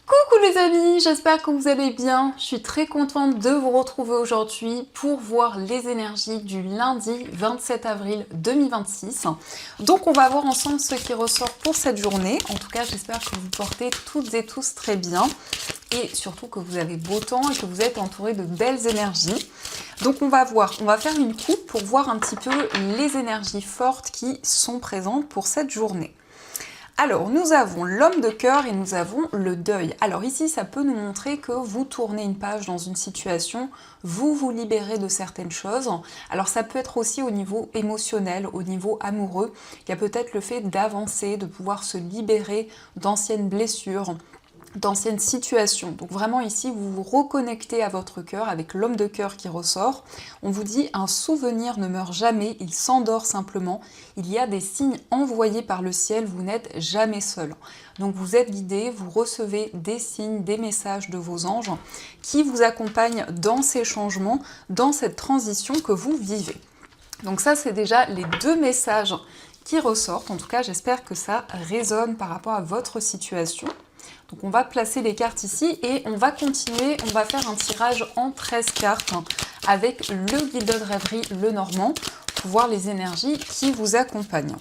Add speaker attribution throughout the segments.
Speaker 1: Coucou les amis, j'espère que vous allez bien. Je suis très contente de vous retrouver aujourd'hui pour voir les énergies du lundi 27 avril 2026. Donc on va voir ensemble ce qui ressort pour cette journée. En tout cas, j'espère que vous portez toutes et tous très bien et surtout que vous avez beau temps et que vous êtes entourés de belles énergies. Donc on va faire une coupe pour voir un petit peu les énergies fortes qui sont présentes pour cette journée. Alors, nous avons l'homme de cœur et nous avons le deuil. Alors ici, ça peut nous montrer que vous tournez une page dans une situation, vous vous libérez de certaines choses. Alors ça peut être aussi au niveau émotionnel, au niveau amoureux. Il y a peut-être le fait d'avancer, de pouvoir se libérer d'anciennes blessures, d'anciennes situations. Donc vraiment ici, vous vous reconnectez à votre cœur avec l'homme de cœur qui ressort. On vous dit un souvenir ne meurt jamais, il s'endort simplement. Il y a des signes envoyés par le ciel, vous n'êtes jamais seul. Donc vous êtes guidé, vous recevez des signes, des messages de vos anges qui vous accompagnent dans ces changements, dans cette transition que vous vivez. Donc ça, c'est déjà les deux messages qui ressortent. En tout cas, j'espère que ça résonne par rapport à votre situation. Donc on va placer les cartes ici et on va continuer, on va faire un tirage en 13 cartes avec le guide de rêverie, le Normand, pour voir les énergies qui vous accompagnent.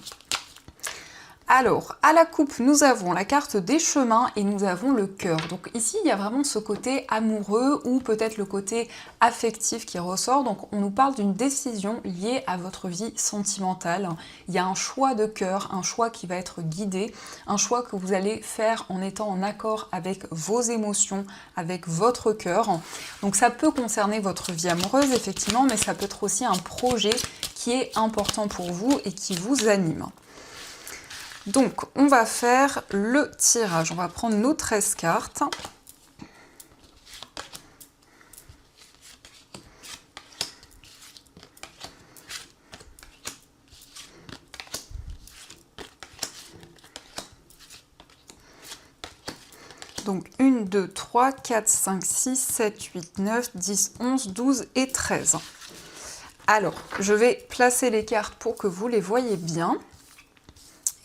Speaker 1: Alors, à la coupe, nous avons la carte des chemins et nous avons le cœur. Donc ici, il y a vraiment ce côté amoureux ou peut-être le côté affectif qui ressort. Donc on nous parle d'une décision liée à votre vie sentimentale. Il y a un choix de cœur, un choix qui va être guidé, un choix que vous allez faire en étant en accord avec vos émotions, avec votre cœur. Donc ça peut concerner votre vie amoureuse, effectivement, mais ça peut être aussi un projet qui est important pour vous et qui vous anime. Donc, on va faire le tirage. On va prendre nos 13 cartes. Donc, 1, 2, 3, 4, 5, 6, 7, 8, 9, 10, 11, 12 et 13. Alors, je vais placer les cartes pour que vous les voyez bien.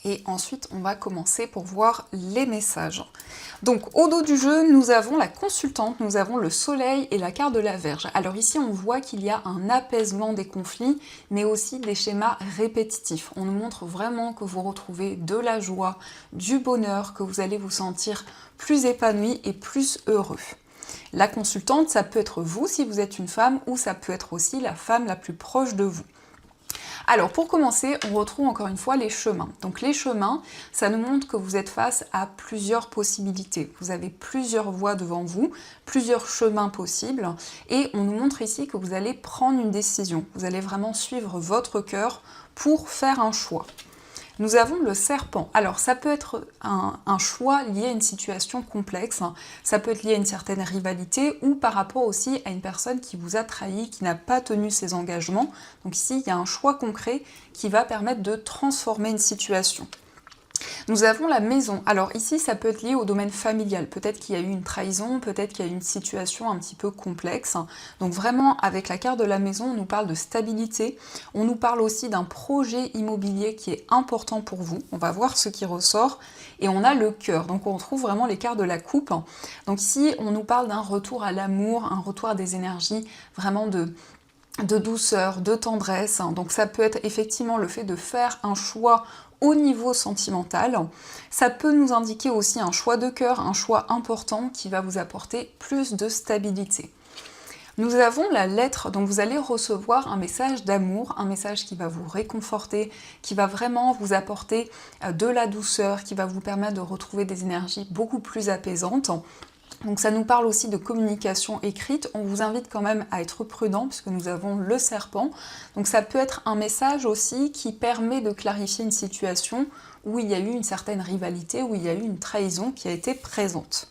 Speaker 1: Et ensuite, on va commencer pour voir les messages. Donc, au dos du jeu, nous avons la consultante, nous avons le soleil et la carte de la Vierge. Alors ici, on voit qu'il y a un apaisement des conflits, mais aussi des schémas répétitifs. On nous montre vraiment que vous retrouvez de la joie, du bonheur, que vous allez vous sentir plus épanoui et plus heureux. La consultante, ça peut être vous si vous êtes une femme, ou ça peut être aussi la femme la plus proche de vous. Alors pour commencer, on retrouve encore une fois les chemins. Donc les chemins, ça nous montre que vous êtes face à plusieurs possibilités. Vous avez plusieurs voies devant vous, plusieurs chemins possibles, et on nous montre ici que vous allez prendre une décision. Vous allez vraiment suivre votre cœur pour faire un choix. Nous avons le serpent. Alors ça peut être un choix lié à une situation complexe, ça peut être lié à une certaine rivalité ou par rapport aussi à une personne qui vous a trahi, qui n'a pas tenu ses engagements. Donc ici, il y a un choix concret qui va permettre de transformer une situation. Nous avons la maison. Alors ici, ça peut être lié au domaine familial. Peut-être qu'il y a eu une trahison, peut-être qu'il y a eu une situation un petit peu complexe. Donc vraiment, avec la carte de la maison, on nous parle de stabilité. On nous parle aussi d'un projet immobilier qui est important pour vous. On va voir ce qui ressort. Et on a le cœur. Donc on retrouve vraiment les cartes de la coupe. Donc ici, on nous parle d'un retour à l'amour, un retour à des énergies vraiment de douceur, de tendresse. Donc ça peut être effectivement le fait de faire un choix au niveau sentimental. Ça peut nous indiquer aussi un choix de cœur, un choix important qui va vous apporter plus de stabilité. Nous avons la lettre, donc vous allez recevoir un message d'amour, un message qui va vous réconforter, qui va vraiment vous apporter de la douceur, qui va vous permettre de retrouver des énergies beaucoup plus apaisantes. Donc ça nous parle aussi de communication écrite. On vous invite quand même à être prudent puisque nous avons le serpent. Donc ça peut être un message aussi qui permet de clarifier une situation où il y a eu une certaine rivalité, où il y a eu une trahison qui a été présente.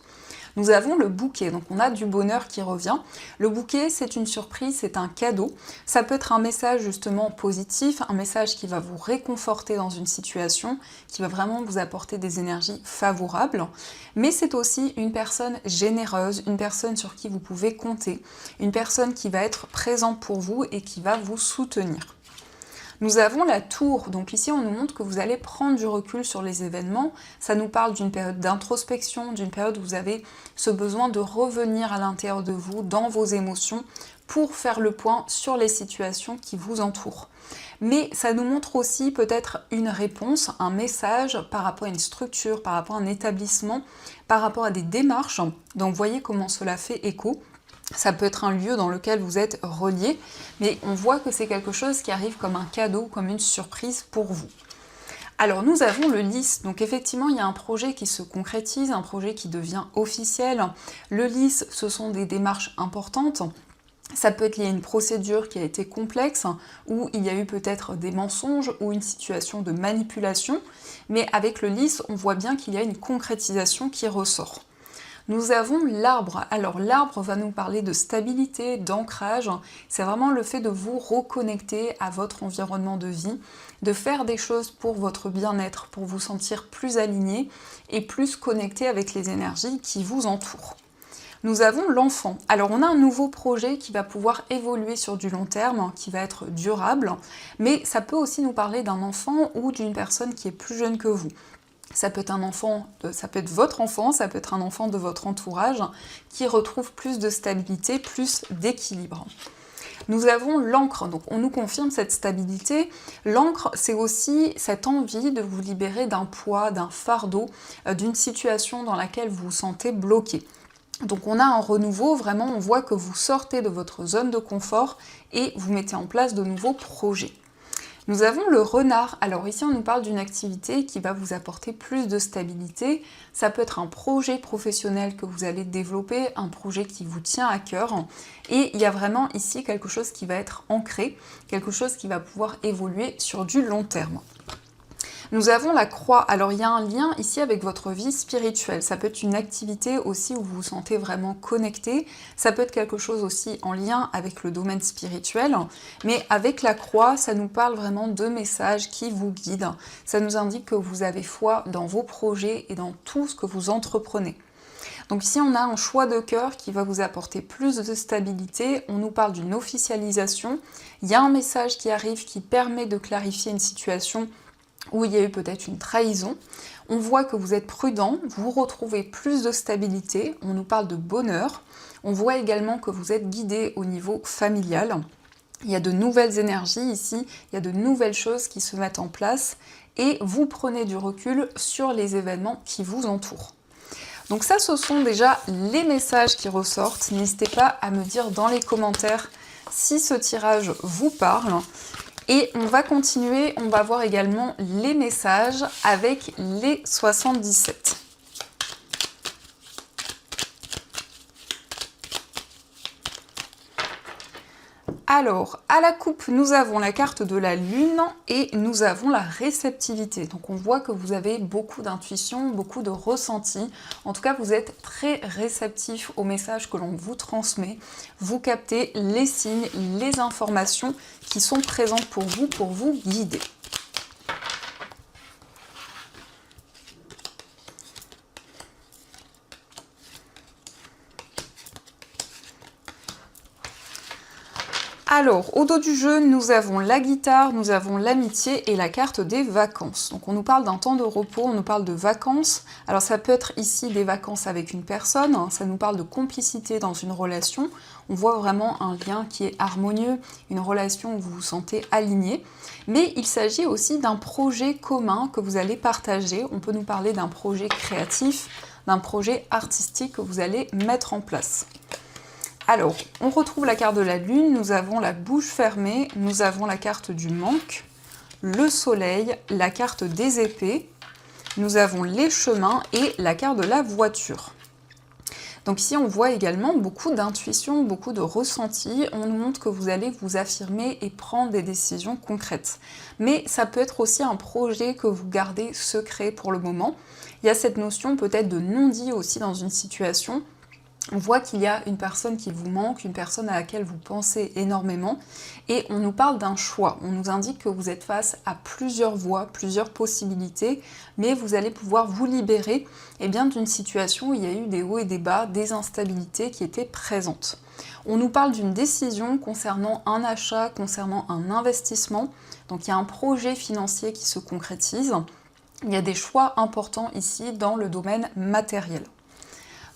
Speaker 1: Nous avons le bouquet, donc on a du bonheur qui revient. Le bouquet, c'est une surprise, c'est un cadeau. Ça peut être un message justement positif, un message qui va vous réconforter dans une situation, qui va vraiment vous apporter des énergies favorables. Mais c'est aussi une personne généreuse, une personne sur qui vous pouvez compter, une personne qui va être présente pour vous et qui va vous soutenir. Nous avons la tour, donc ici on nous montre que vous allez prendre du recul sur les événements. Ça nous parle d'une période d'introspection, d'une période où vous avez ce besoin de revenir à l'intérieur de vous, dans vos émotions, pour faire le point sur les situations qui vous entourent. Mais ça nous montre aussi peut-être une réponse, un message par rapport à une structure, par rapport à un établissement, par rapport à des démarches. Donc voyez comment cela fait écho. Ça peut être un lieu dans lequel vous êtes relié, mais on voit que c'est quelque chose qui arrive comme un cadeau, comme une surprise pour vous. Alors nous avons le lys, donc effectivement il y a un projet qui se concrétise, un projet qui devient officiel. Le lys, ce sont des démarches importantes. Ça peut être lié à une procédure qui a été complexe, où il y a eu peut-être des mensonges ou une situation de manipulation, mais avec le lys, on voit bien qu'il y a une concrétisation qui ressort. Nous avons l'arbre. Alors l'arbre va nous parler de stabilité, d'ancrage. C'est vraiment le fait de vous reconnecter à votre environnement de vie, de faire des choses pour votre bien-être, pour vous sentir plus aligné et plus connecté avec les énergies qui vous entourent. Nous avons l'enfant. Alors on a un nouveau projet qui va pouvoir évoluer sur du long terme, qui va être durable, mais ça peut aussi nous parler d'un enfant ou d'une personne qui est plus jeune que vous. Ça peut être un enfant, ça peut être votre enfant, ça peut être un enfant de votre entourage qui retrouve plus de stabilité, plus d'équilibre. Nous avons l'encre, donc on nous confirme cette stabilité. L'encre, c'est aussi cette envie de vous libérer d'un poids, d'un fardeau, d'une situation dans laquelle vous vous sentez bloqué. Donc on a un renouveau, vraiment on voit que vous sortez de votre zone de confort et vous mettez en place de nouveaux projets. Nous avons le renard. Alors ici on nous parle d'une activité qui va vous apporter plus de stabilité. Ça peut être un projet professionnel que vous allez développer, un projet qui vous tient à cœur. Et il y a vraiment ici quelque chose qui va être ancré, quelque chose qui va pouvoir évoluer sur du long terme. Nous avons la croix. Alors il y a un lien ici avec votre vie spirituelle. Ça peut être une activité aussi où vous vous sentez vraiment connecté. Ça peut être quelque chose aussi en lien avec le domaine spirituel. Mais avec la croix, ça nous parle vraiment de messages qui vous guident. Ça nous indique que vous avez foi dans vos projets et dans tout ce que vous entreprenez. Donc ici on a un choix de cœur qui va vous apporter plus de stabilité. On nous parle d'une officialisation. Il y a un message qui arrive qui permet de clarifier une situation où il y a eu peut-être une trahison. On voit que vous êtes prudent, vous retrouvez plus de stabilité, on nous parle de bonheur. On voit également que vous êtes guidé au niveau familial. Il y a de nouvelles énergies ici, il y a de nouvelles choses qui se mettent en place et vous prenez du recul sur les événements qui vous entourent. Donc ça, ce sont déjà les messages qui ressortent. N'hésitez pas à me dire dans les commentaires si ce tirage vous parle. Et on va continuer, on va voir également les messages avec les 77. Alors, à la coupe, nous avons la carte de la lune et nous avons la réceptivité. Donc on voit que vous avez beaucoup d'intuition, beaucoup de ressenti. En tout cas, vous êtes très réceptif aux messages que l'on vous transmet. Vous captez les signes, les informations qui sont présentes pour vous guider. Alors, au dos du jeu, nous avons la guitare, nous avons l'amitié et la carte des vacances. Donc on nous parle d'un temps de repos, on nous parle de vacances. Alors ça peut être ici des vacances avec une personne, hein, ça nous parle de complicité dans une relation. On voit vraiment un lien qui est harmonieux, une relation où vous vous sentez aligné. Mais il s'agit aussi d'un projet commun que vous allez partager. On peut nous parler d'un projet créatif, d'un projet artistique que vous allez mettre en place. Alors, on retrouve la carte de la lune, nous avons la bouche fermée, nous avons la carte du manque, le soleil, la carte des épées, nous avons les chemins et la carte de la voiture. Donc ici, on voit également beaucoup d'intuition, beaucoup de ressenti. On nous montre que vous allez vous affirmer et prendre des décisions concrètes. Mais ça peut être aussi un projet que vous gardez secret pour le moment. Il y a cette notion peut-être de non-dit aussi dans une situation. On voit qu'il y a une personne qui vous manque, une personne à laquelle vous pensez énormément et on nous parle d'un choix. On nous indique que vous êtes face à plusieurs voies, plusieurs possibilités, mais vous allez pouvoir vous libérer d'une situation où il y a eu des hauts et des bas, des instabilités qui étaient présentes. On nous parle d'une décision concernant un achat, concernant un investissement. Donc il y a un projet financier qui se concrétise. Il y a des choix importants ici dans le domaine matériel.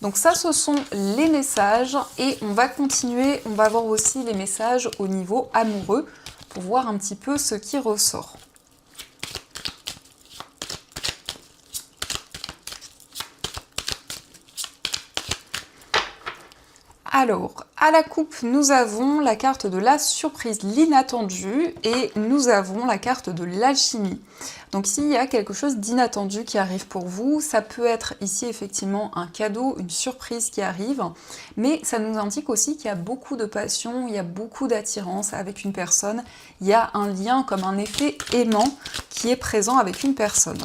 Speaker 1: Donc ça, ce sont les messages et on va continuer, on va voir aussi les messages au niveau amoureux pour voir un petit peu ce qui ressort. Alors, à la coupe, nous avons la carte de la surprise, l'inattendu, et nous avons la carte de l'alchimie. Donc ici, il y a quelque chose d'inattendu qui arrive pour vous. Ça peut être ici effectivement un cadeau, une surprise qui arrive, mais ça nous indique aussi qu'il y a beaucoup de passion, il y a beaucoup d'attirance avec une personne. Il y a un lien comme un effet aimant qui est présent avec une personne.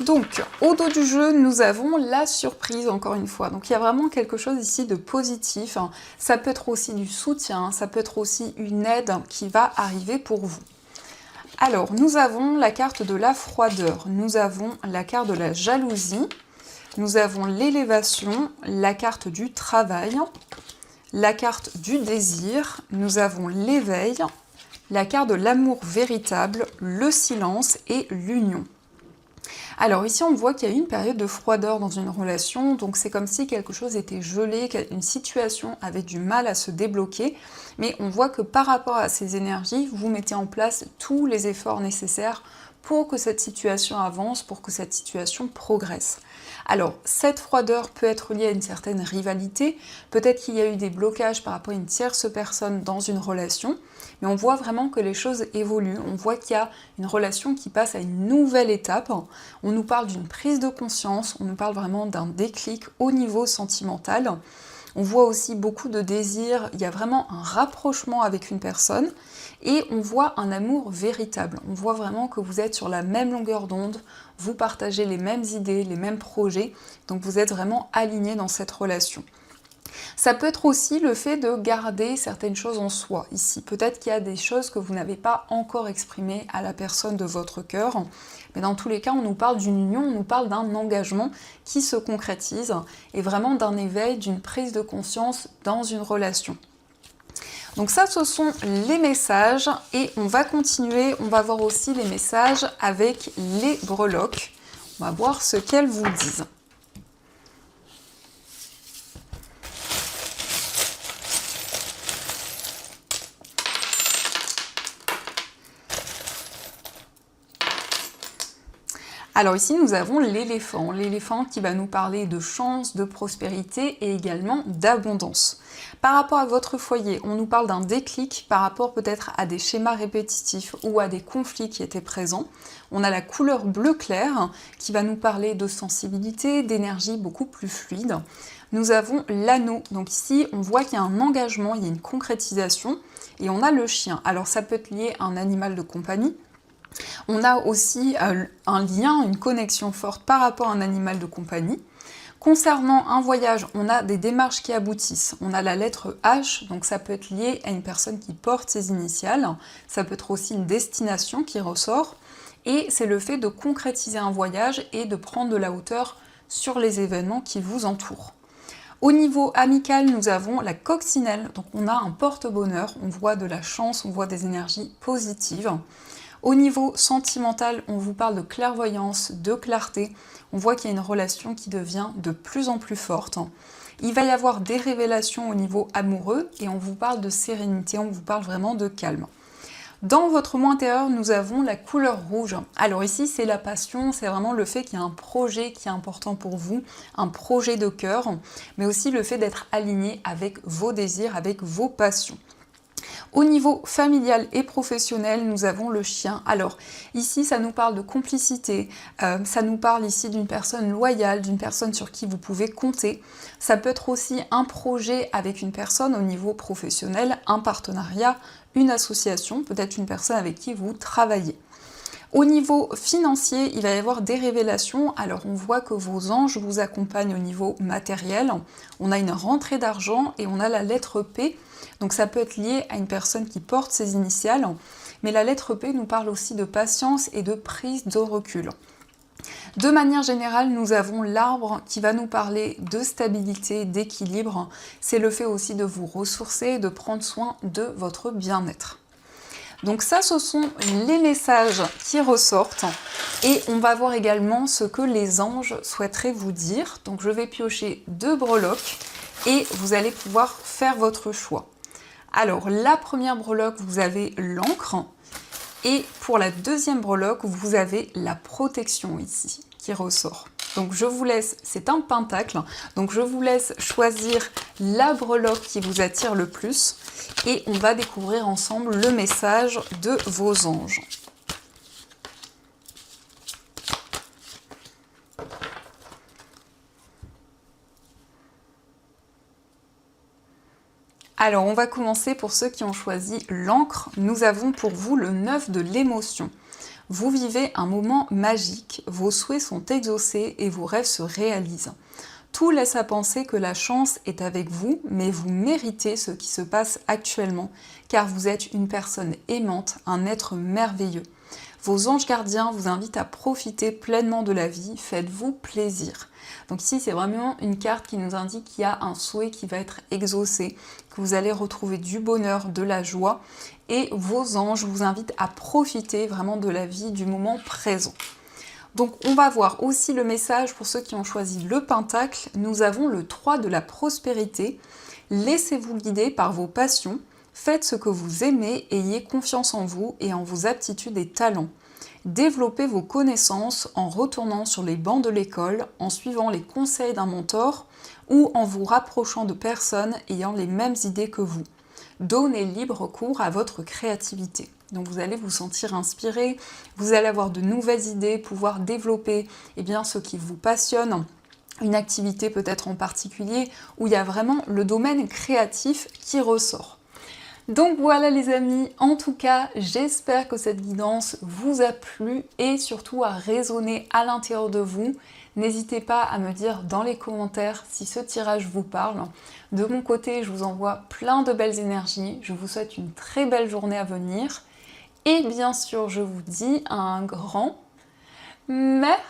Speaker 1: Donc, au dos du jeu, nous avons la surprise, encore une fois. Donc, il y a vraiment quelque chose ici de positif. Ça peut être aussi du soutien, ça peut être aussi une aide qui va arriver pour vous. Alors, nous avons la carte de la froideur, nous avons la carte de la jalousie, nous avons l'élévation, la carte du travail, la carte du désir, nous avons l'éveil, la carte de l'amour véritable, le silence et l'union. Alors ici, on voit qu'il y a eu une période de froideur dans une relation, donc c'est comme si quelque chose était gelé, qu'une situation avait du mal à se débloquer, mais on voit que par rapport à ces énergies, vous mettez en place tous les efforts nécessaires pour que cette situation avance, pour que cette situation progresse. Alors, cette froideur peut être liée à une certaine rivalité, peut-être qu'il y a eu des blocages par rapport à une tierce personne dans une relation, mais on voit vraiment que les choses évoluent, on voit qu'il y a une relation qui passe à une nouvelle étape, on nous parle d'une prise de conscience, on nous parle vraiment d'un déclic au niveau sentimental. On voit aussi beaucoup de désirs, il y a vraiment un rapprochement avec une personne et on voit un amour véritable. On voit vraiment que vous êtes sur la même longueur d'onde, vous partagez les mêmes idées, les mêmes projets, donc vous êtes vraiment alignés dans cette relation. Ça peut être aussi le fait de garder certaines choses en soi ici. Peut-être qu'il y a des choses que vous n'avez pas encore exprimées à la personne de votre cœur. Mais dans tous les cas, on nous parle d'une union, on nous parle d'un engagement qui se concrétise et vraiment d'un éveil, d'une prise de conscience dans une relation. Donc ça, ce sont les messages et on va continuer, on va voir aussi les messages avec les breloques. On va voir ce qu'elles vous disent. Alors ici, nous avons l'éléphant qui va nous parler de chance, de prospérité et également d'abondance. Par rapport à votre foyer, on nous parle d'un déclic par rapport peut-être à des schémas répétitifs ou à des conflits qui étaient présents. On a la couleur bleu clair qui va nous parler de sensibilité, d'énergie beaucoup plus fluide. Nous avons l'anneau, donc ici on voit qu'il y a un engagement, il y a une concrétisation et on a le chien. Alors ça peut être lié à un animal de compagnie. On a aussi un lien, une connexion forte par rapport à un animal de compagnie. Concernant un voyage, on a des démarches qui aboutissent. On a la lettre H, donc ça peut être lié à une personne qui porte ses initiales. Ça peut être aussi une destination qui ressort. Et c'est le fait de concrétiser un voyage et de prendre de la hauteur sur les événements qui vous entourent. Au niveau amical, nous avons la coccinelle. Donc on a un porte-bonheur, on voit de la chance, on voit des énergies positives. Au niveau sentimental, on vous parle de clairvoyance, de clarté. On voit qu'il y a une relation qui devient de plus en plus forte. Il va y avoir des révélations au niveau amoureux et on vous parle de sérénité, on vous parle vraiment de calme. Dans votre moi intérieur, nous avons la couleur rouge. Alors ici, c'est la passion, c'est vraiment le fait qu'il y a un projet qui est important pour vous, un projet de cœur, mais aussi le fait d'être aligné avec vos désirs, avec vos passions. Au niveau familial et professionnel, nous avons le chien. Alors ici, ça nous parle de complicité, ça nous parle ici d'une personne loyale, d'une personne sur qui vous pouvez compter. Ça peut être aussi un projet avec une personne au niveau professionnel, un partenariat, une association, peut-être une personne avec qui vous travaillez. Au niveau financier, il va y avoir des révélations. Alors on voit que vos anges vous accompagnent au niveau matériel. On a une rentrée d'argent et on a la lettre P. Donc ça peut être lié à une personne qui porte ses initiales. Mais la lettre P nous parle aussi de patience et de prise de recul. De manière générale, nous avons l'arbre qui va nous parler de stabilité, d'équilibre. C'est le fait aussi de vous ressourcer, de prendre soin de votre bien-être. Donc ça, ce sont les messages qui ressortent. Et on va voir également ce que les anges souhaiteraient vous dire. Donc je vais piocher 2 breloques et vous allez pouvoir faire votre choix. Alors la première breloque, vous avez l'encre. Et pour la deuxième breloque, vous avez la protection ici qui ressort. Donc je vous laisse, c'est un pentacle, donc je vous laisse choisir la breloque qui vous attire le plus et on va découvrir ensemble le message de vos anges. Alors on va commencer pour ceux qui ont choisi l'encre. Nous avons pour vous le 9 de l'émotion. Vous vivez un moment magique, vos souhaits sont exaucés et vos rêves se réalisent. Tout laisse à penser que la chance est avec vous, mais vous méritez ce qui se passe actuellement, car vous êtes une personne aimante, un être merveilleux. Vos anges gardiens vous invitent à profiter pleinement de la vie, faites-vous plaisir. Donc ici, c'est vraiment une carte qui nous indique qu'il y a un souhait qui va être exaucé, que vous allez retrouver du bonheur, de la joie, et vos anges vous invitent à profiter vraiment de la vie, du moment présent. Donc on va voir aussi le message pour ceux qui ont choisi le pentacle. Nous avons le 3 de la prospérité. Laissez-vous guider par vos passions. Faites ce que vous aimez, ayez confiance en vous et en vos aptitudes et talents. Développez vos connaissances en retournant sur les bancs de l'école, en suivant les conseils d'un mentor ou en vous rapprochant de personnes ayant les mêmes idées que vous. Donnez libre cours à votre créativité. Donc vous allez vous sentir inspiré, vous allez avoir de nouvelles idées, pouvoir développer ce qui vous passionne, une activité peut-être en particulier, où il y a vraiment le domaine créatif qui ressort. Donc voilà les amis, en tout cas, j'espère que cette guidance vous a plu et surtout a résonné à l'intérieur de vous. N'hésitez pas à me dire dans les commentaires si ce tirage vous parle. De mon côté, je vous envoie plein de belles énergies. Je vous souhaite une très belle journée à venir. Et bien sûr, je vous dis un grand merci.